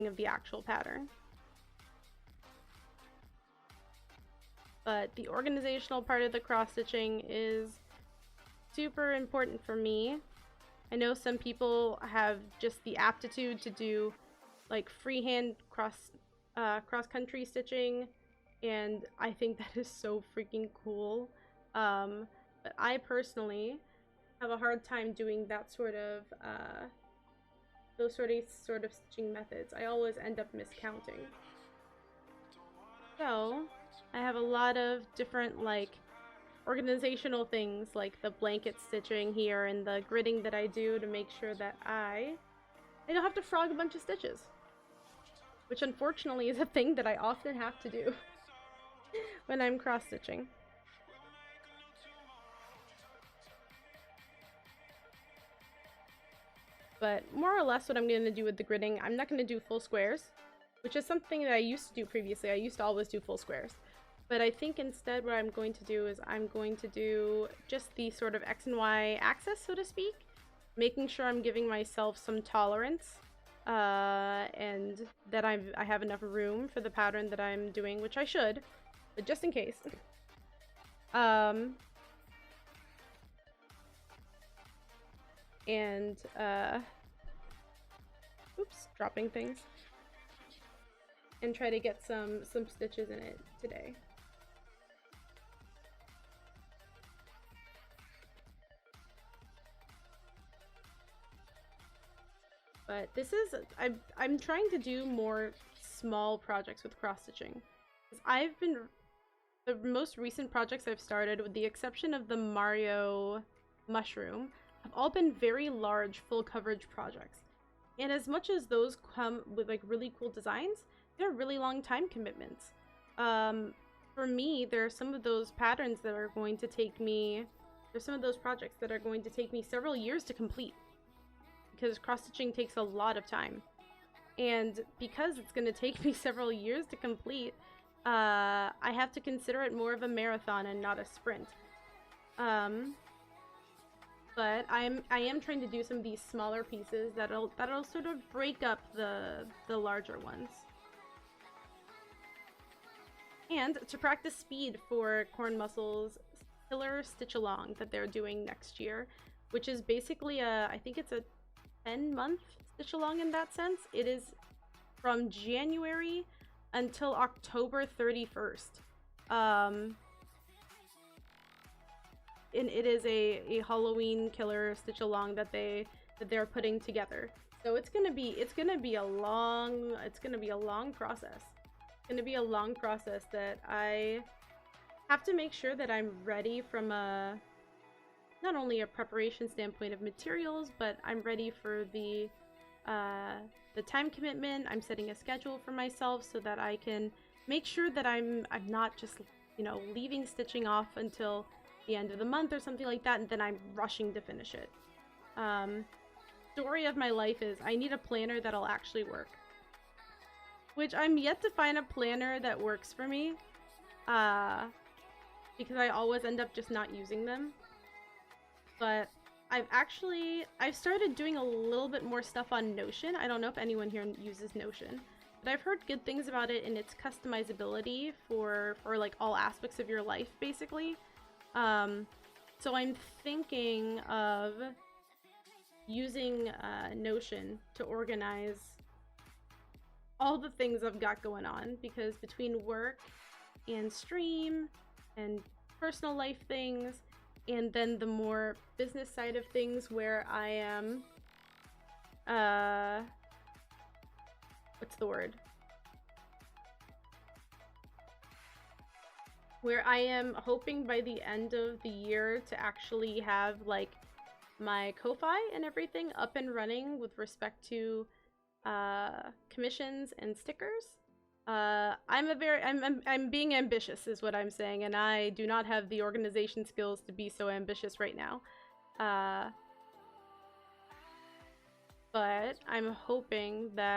of the actual pattern. But the organizational part of the cross-stitching is super important for me. I know some people have just the aptitude to do like freehand cross-country stitching, and I think that is so freaking cool. But I personally have a hard time doing that sort of those sort of stitching methods. I always end up miscounting. So I have a lot of different like organizational things, like the blanket stitching here and the gridding that I do to make sure that I don't have to frog a bunch of stitches, which unfortunately is a thing that I often have to do when I'm cross stitching. But more or less what I'm going to do with the gridding, I'm not going to do full squares, which is something that I used to do previously. I used to always do full squares. But I think instead what I'm going to do is I'm going to do just the sort of X and Y axis, so to speak, making sure I'm giving myself some tolerance and that I have enough room for the pattern that I'm doing, which I should, but just in case. Oops, dropping things. And try to get some stitches in it today. But this is, I'm trying to do more small projects with cross stitching. The most recent projects I've started, with the exception of the Mario mushroom, have all been very large full coverage projects. And as much as those come with like really cool designs, they're really long time commitments. For me, there are some of those patterns that are going to take me, there's some of those projects that are going to take me several years to complete, because cross-stitching takes a lot of time. And because it's going to take me several years to complete, I have to consider it more of a marathon and not a sprint. But I am trying to do some of these smaller pieces that'll sort of break up the larger ones. And to practice speed for Corn Muscle's Killer Stitch Along that they're doing next year, which is basically I think it's a 10-month stitch along in that sense. It is from January until October 31st. And it is a Halloween killer stitch along that they're putting together. So it's gonna be a long process. It's gonna be a long process that I have to make sure that I'm ready from not only a preparation standpoint of materials, but I'm ready for the time commitment. I'm setting a schedule for myself so that I can make sure that I'm not just, you know, leaving stitching off until the end of the month or something like that, and then I'm rushing to finish it. Story of my life is I need a planner that'll actually work, which I'm yet to find a planner that works for me, because I always end up just not using them. But I've started doing a little bit more stuff on Notion. I don't know if anyone here uses Notion, but I've heard good things about it and its customizability for like all aspects of your life, basically. So I'm thinking of using Notion to organize all the things I've got going on, because between work and stream and personal life things, and then the more business side of things where I am, what's the word? Where I am hoping by the end of the year to actually have like my Ko-Fi and everything up and running with respect to commissions and stickers. I'm being ambitious is what I'm saying, and I do not have the organization skills to be so ambitious right now. But I'm hoping that